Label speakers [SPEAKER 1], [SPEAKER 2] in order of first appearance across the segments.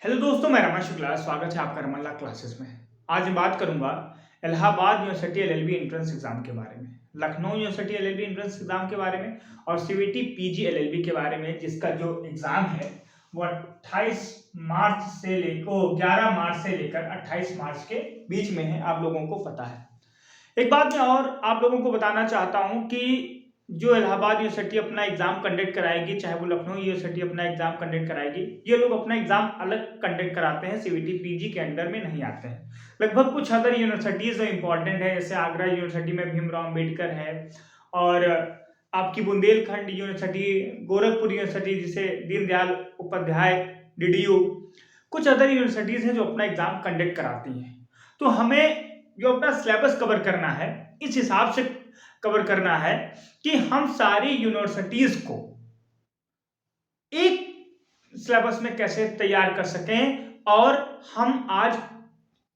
[SPEAKER 1] Hello दोस्तों, मैं रमन शुक्ला। स्वागत है आपका रमन ला क्लासेस में। आज मैं बात करूंगा Allahabad university LLB entrance exam के बारे में, Lucknow university LLB entrance exam के बारे में और सीवीटी पीजी एलएलबी के बारे में, जिसका जो एग्जाम है वो 28 मार्च से लेकर 11 मार्च से लेकर 28 मार्च के बीच में है। आप लोगों को पता है। एक बात मैं और आप लोगों को बताना चाहता हूं कि जो इलाहाबाद यूनिवर्सिटी अपना एग्जाम कंडक्ट कराएगी, चाहे वो लखनऊ यूनिवर्सिटी अपना एग्जाम कंडक्ट कराएगी, ये लोग अपना एग्जाम अलग कंडक्ट कराते हैं, सीवीटी पीजी के अंडर में नहीं आते हैं। लगभग कुछ अदर यूनिवर्सिटीज जो इंपॉर्टेंट है, जैसे आगरा यूनिवर्सिटी में भीमराव अम्बेडकर है, और आपकी बुंदेलखंड यूनिवर्सिटी, गोरखपुर यूनिवर्सिटी जिसे दीनदयाल उपाध्याय डीडीयू, कुछ अदर यूनिवर्सिटीज हैं जो अपना एग्जाम कंडक्ट कराती हैं। तो हमें जो अपना सिलेबस कवर करना है, इस हिसाब से कवर करना है कि हम सारी यूनिवर्सिटीज को एक सिलेबस में कैसे तैयार कर सकें। और हम आज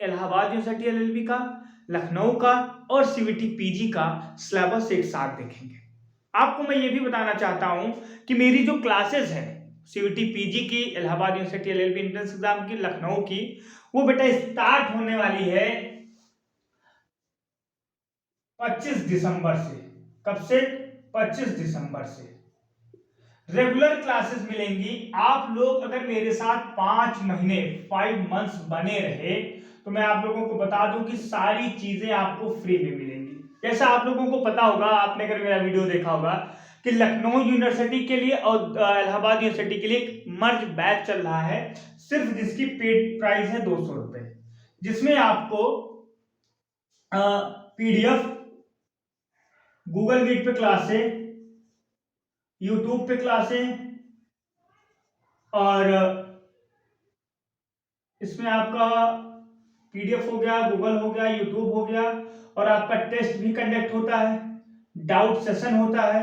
[SPEAKER 1] इलाहाबाद यूनिवर्सिटी एलएलबी का, लखनऊ का और सीवीटी पीजी का सिलेबस एक साथ देखेंगे। आपको मैं ये भी बताना चाहता हूं कि मेरी जो क्लासेस है सीवीटी पीजी की, Allahabad university LLB entrance exam की, लखनऊ की, वो बेटा स्टार्ट होने वाली है 25 दिसंबर से। कब से? 25 दिसंबर से रेगुलर क्लासेस मिलेंगी। आप लोग अगर मेरे साथ 5 महीने 5 मंथ्स बने रहे तो मैं आप लोगों को बता दूं कि सारी चीजें आपको फ्री में मिलेंगी। जैसा आप लोगों को पता होगा, आपने अगर मेरा वीडियो देखा होगा कि लखनऊ यूनिवर्सिटी के लिए और इलाहाबाद यूनिवर्सिटी के लिए एक मर्ज बैच चल रहा है, सिर्फ जिसकी पेड प्राइस है 200 रुपए, जिसमें आपको पीडीएफ, गूगल मीट पे क्लासें, यूट्यूब पे क्लासें, और इसमें आपका पीडीएफ हो गया, गूगल हो गया, यूट्यूब हो गया, और आपका टेस्ट भी कंडक्ट होता है, डाउट सेशन होता है।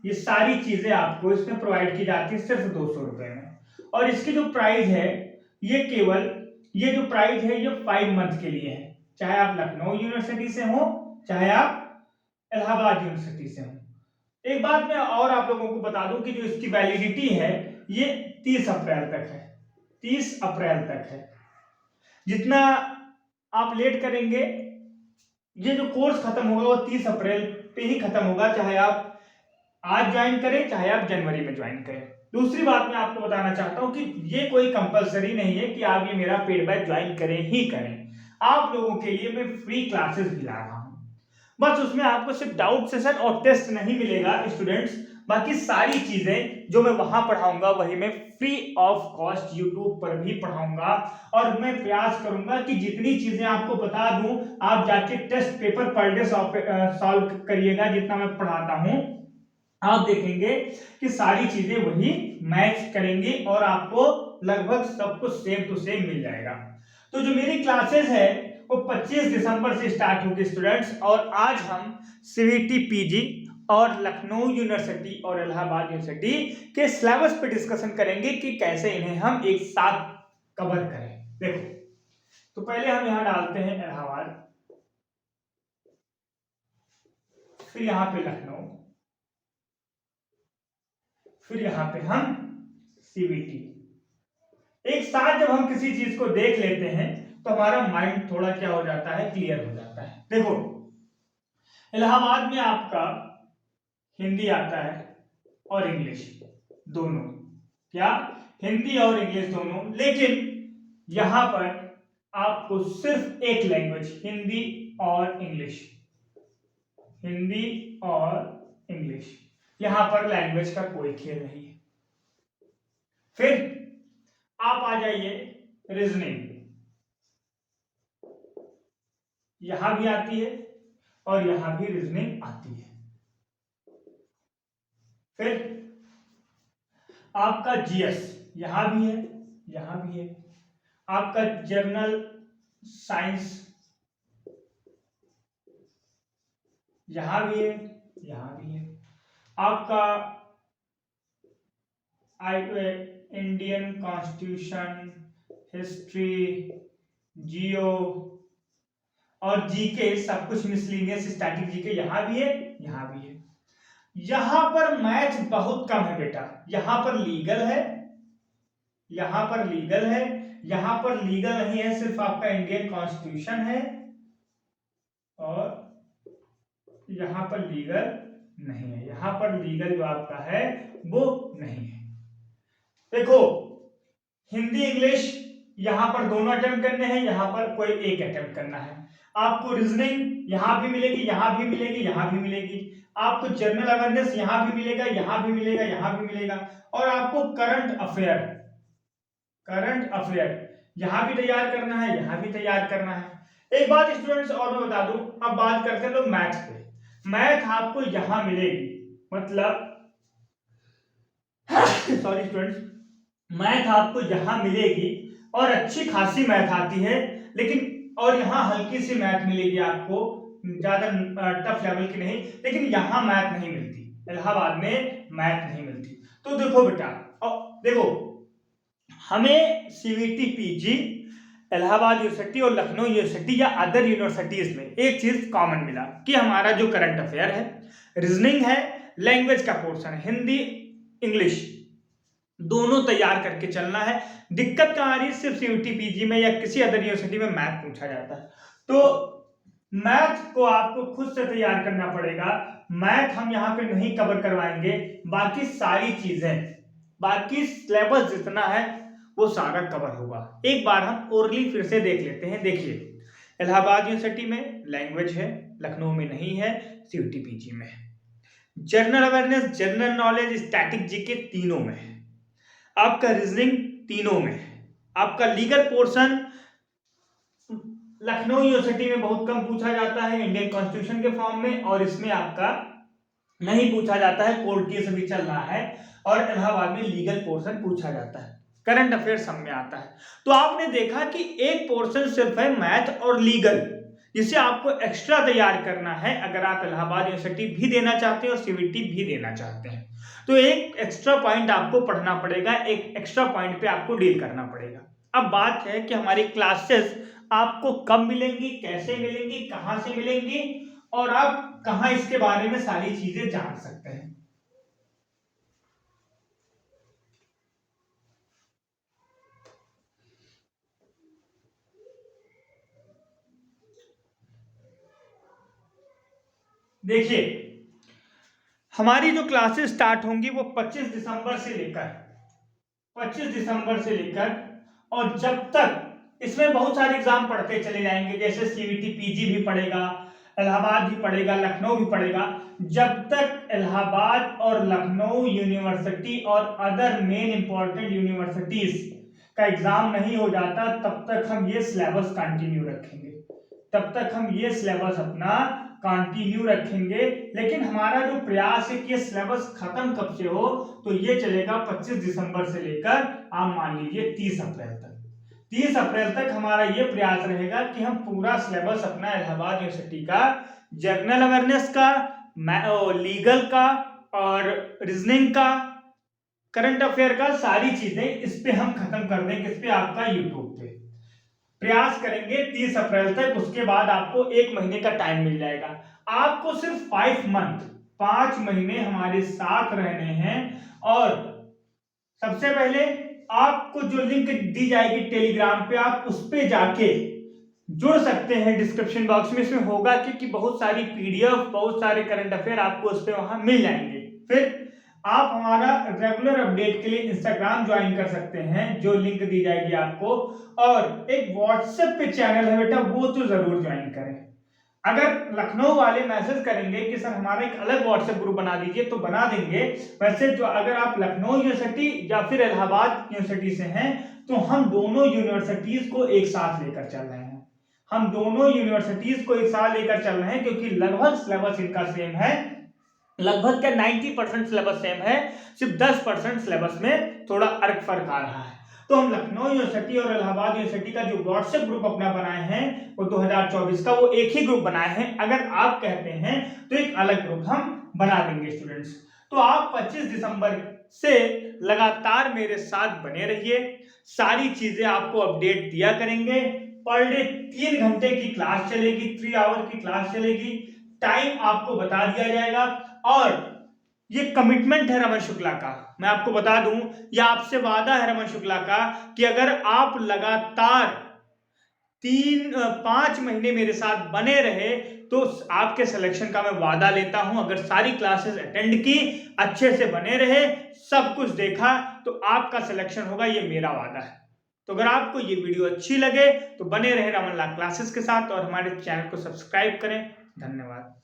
[SPEAKER 1] ये सारी चीजें आपको इसमें प्रोवाइड की जाती है सिर्फ 200 रुपए में। और इसकी जो प्राइस है, ये जो प्राइस है ये 5 मंथ के लिए है, चाहे आप लखनऊ यूनिवर्सिटी से हो, चाहे आप इलाहाबाद यूनिवर्सिटी से हो। एक बात मैं और आप लोगों को बता दूं कि जो इसकी वैलिडिटी है ये 30 अप्रैल तक है। 30 अप्रैल तक है। जितना आप लेट करेंगे, ये जो कोर्स खत्म होगा वो 30 अप्रैल पे ही खत्म होगा, चाहे आप आज ज्वाइन करें, चाहे आप जनवरी में ज्वाइन करें। दूसरी बात मैं आपको बताना चाहता हूं कि ये कोई कंपलसरी नहीं है कि आप ये मेरा पेड बैच ज्वाइन करें ही करें। आप लोगों के लिए मैं फ्री क्लासेस भी ला रहा हूं। बस उसमें आपको सिर्फ डाउट सेशन और टेस्ट नहीं मिलेगा स्टूडेंट्स, बाकी सारी चीजें जो मैं वहां पढ़ाऊंगा वही मैं फ्री ऑफ कॉस्ट यूट्यूब पर भी पढ़ाऊंगा। और मैं प्रयास करूंगा कि जितनी चीजें आपको बता दूं, आप जाके टेस्ट पेपर पर डे सॉल्व करिएगा। जितना मैं पढ़ाता हूं आप देखेंगे कि सारी चीजें वही मैच करेंगे और आपको लगभग सब कुछ सेम टू सेम मिल जाएगा। तो जो मेरी क्लासेस है वो 25 दिसंबर से स्टार्ट होगी स्टूडेंट्स। और आज हम सीवीटी पीजी और लखनऊ यूनिवर्सिटी और इलाहाबाद यूनिवर्सिटी के सिलेबस पे डिस्कशन करेंगे कि कैसे इन्हें हम एक साथ कवर करें। देखो, तो पहले हम यहां डालते हैं इलाहाबाद, फिर यहां पे लखनऊ, फिर यहां पे हम सीवीटी। एक साथ जब हम किसी चीज को देख लेते हैं तो हमारा माइंड थोड़ा क्या हो जाता है, क्लियर हो जाता है। देखो, इलाहाबाद में आपका हिंदी आता है और इंग्लिश दोनों, क्या? हिंदी और इंग्लिश दोनों। लेकिन यहां पर आपको सिर्फ एक लैंग्वेज, हिंदी और इंग्लिश, हिंदी और इंग्लिश, यहां पर लैंग्वेज का कोई खेल नहीं है। फिर आप आ जाइए रीजनिंग, यहां भी आती है और यहां भी रीजनिंग आती है। फिर आपका जीएस यहां भी है, यहां भी है। आपका जनरल साइंस यहां भी है, यहां भी है। आपका इंडियन कॉन्स्टिट्यूशन, हिस्ट्री, जियो और जीके, सब कुछ मिसलिनियस स्टैटिक जीके यहां भी है, यहां भी है। यहां पर मैथ बहुत कम है बेटा। यहां पर लीगल है, यहां पर लीगल है, यहाँ पर लीगल नहीं है, सिर्फ आपका इंडियन कॉन्स्टिट्यूशन है, और यहाँ पर लीगल नहीं है। यहाँ पर लीगल जो आपका है वो नहीं है। देखो, हिंदी इंग्लिश यहाँ पर दोनों अटेम्प्ट करने हैं, यहाँ पर कोई एक अटेम्प्ट करना है। आपको रीजनिंग यहाँ भी मिलेगी, यहाँ भी मिलेगी, यहाँ भी मिलेगी। आपको जनरल अवेयरनेस यहाँ भी मिलेगा, यहाँ भी मिलेगा, यहाँ भी मिलेगा। और आपको करंट अफेयर यहाँ भी तैयार करना है, यहाँ भी तैयार करना है। एक बात स्टूडेंट्स और मैं बता दूं, अब बात करते हैं लोग मैथ पे। मैथ आपको यहाँ मिलेगी, मतलब सॉरी स्टूडेंट्स, मैथ आपको यहाँ मिलेगी और अच्छी खासी मैथ आती है, लेकिन और यहाँ हल्की सी मैथ मिलेगी आपको, ज्यादा टफ लेवल की नहीं, लेकिन यहाँ मैथ नहीं मिलती, इलाहाबाद में मैथ नहीं मिलती। तो देखो बेटा, और देखो हमें सीवीटी पीजी इलाहाबाद यूनिवर्सिटी और लखनऊ यूनिवर्सिटी या अदर यूनिवर्सिटीज में एक चीज कॉमन मिला कि हमारा जो करंट अफेयर है, रीजनिंग है, लैंग्वेज का पोर्शन है, हिंदी इंग्लिश दोनों तैयार करके चलना है। दिक्कत कहाँ आ रही है, सिर्फ सीयूटी पीजी में या किसी अदर यूनिवर्सिटी में मैथ पूछा जाता है, तो मैथ को आपको खुद से तैयार करना पड़ेगा। मैथ हम यहाँ पे नहीं कवर करवाएंगे, बाकी सारी चीजें, बाकी सिलेबस जितना है वो सारा कवर होगा। एक बार हम ओरली फिर से देख लेते हैं। देखिए, इलाहाबाद यूनिवर्सिटी में लैंग्वेज है, लखनऊ में नहीं है, सीयूटी पीजी में। General awareness, general knowledge, static GK तीनों में है। आपका रीजनिंग तीनों में है। आपका लीगल पोर्शन लखनऊ यूनिवर्सिटी में बहुत कम पूछा जाता है इंडियन कॉन्स्टिट्यूशन के फॉर्म में, और इसमें आपका नहीं पूछा जाता है, कोर्ट केस अभी चल रहा है, और इलाहाबाद में लीगल पोर्शन पूछा जाता है, करंट अफेयर सब में आता है। तो आपने देखा कि एक पोर्शन सिर्फ है मैथ और लीगल, जिसे आपको एक्स्ट्रा तैयार करना है अगर आप इलाहाबाद यूनिवर्सिटी भी देना चाहते हैं और सीवीटी भी देना चाहते हैं। तो एक एक्स्ट्रा पॉइंट आपको पढ़ना पड़ेगा, एक एक्स्ट्रा पॉइंट पे आपको डील करना पड़ेगा। अब बात है कि हमारी क्लासेस आपको कब मिलेंगी, कैसे मिलेंगी, कहां से मिलेंगी, और आप कहां इसके बारे में सारी चीजें जान सकते हैं। देखिए, हमारी जो क्लासेस स्टार्ट होंगी वो 25 दिसंबर से लेकर और जब तक इसमें बहुत सारे एग्जाम पढ़ते चले जाएंगे, जैसे सीवीटी पीजी भी पढ़ेगा, इलाहाबाद भी पढ़ेगा, लखनऊ भी पढ़ेगा। जब तक इलाहाबाद और लखनऊ यूनिवर्सिटी और अदर मेन इंपॉर्टेंट यूनिवर्सिटीज का एग्जाम नहीं हो जाता, तब तक हम ये सिलेबस कंटिन्यू रखेंगे, अपना कंटिन्यू रखेंगे। लेकिन हमारा जो प्रयास है कि ये सिलेबस खत्म कब से हो, तो ये चलेगा 25 दिसंबर से लेकर आप मान लीजिए 30 अप्रैल तक। 30 अप्रैल तक हमारा ये प्रयास रहेगा कि हम पूरा सिलेबस अपना इलाहाबाद यूनिवर्सिटी का, जनरल अवेयरनेस का, लीगल का और रीजनिंग का, करंट अफेयर का, सारी चीजें इस पे हम खत्म कर देंगे, इस पे आपका यूट्यूब पे प्रयास करेंगे 30 अप्रैल तक। उसके बाद आपको 1 महीने का टाइम मिल जाएगा। आपको सिर्फ 5 महीने हमारे साथ रहने हैं, और सबसे पहले आपको जो लिंक दी जाएगी टेलीग्राम पे, आप उस पे जाके जुड़ सकते हैं। डिस्क्रिप्शन बॉक्स में इसमें होगा कि बहुत सारी पीडीएफ, बहुत सारे करंट अफेयर आपको उस पे वहां मिल जाएंगे। फिर आप हमारा रेगुलर अपडेट के लिए इंस्टाग्राम ज्वाइन कर सकते हैं, जो लिंक दी जाएगी आपको, और एक व्हाट्सएप पे चैनल है बेटा, वो तो जरूर ज्वाइन करें। अगर लखनऊ वाले मैसेज करेंगे कि सर हमारा एक अलग व्हाट्सएप ग्रुप बना दीजिए, तो बना देंगे। वैसे जो अगर आप लखनऊ यूनिवर्सिटी या फिर इलाहाबाद यूनिवर्सिटी से हैं, तो हम दोनों यूनिवर्सिटीज को एक साथ लेकर चल रहे हैं, क्योंकि लगभग सिलेबस इनका सेम है, लगभग क्या 90% सिलेबस सेम है, सिर्फ 10% सिलेबस में थोड़ा फर्क आ रहा है। तो हम लखनऊ यूनिवर्सिटी और इलाहाबाद यूनिवर्सिटी का जो व्हाट्सएप ग्रुप अपना बनाए हैं वो 2024 का, वो एक ही ग्रुप बनाए हैं। अगर आप कहते हैं तो एक अलग ग्रुप हम बना देंगे स्टूडेंट्स। तो आप 25 दिसंबर से लगातार मेरे साथ बने रहिए, सारी चीजें आपको अपडेट दिया करेंगे। पर डे 3 घंटे की क्लास चलेगी, 3 आवर की क्लास चलेगी, टाइम आपको बता दिया जाएगा। और ये कमिटमेंट है रमन शुक्ला का। मैं आपको बता दूं, ये आपसे वादा है रमन शुक्ला का कि अगर आप लगातार 5 महीने मेरे साथ बने रहे तो आपके सिलेक्शन का मैं वादा लेता हूं। अगर सारी क्लासेस अटेंड की, अच्छे से बने रहे, सब कुछ देखा, तो आपका सिलेक्शन होगा, ये मेरा वादा है। तो अगर आपको ये वीडियो अच्छी लगे तो बने रहे रमन लाल क्लासेस के साथ और हमारे चैनल को सब्सक्राइब करें। धन्यवाद।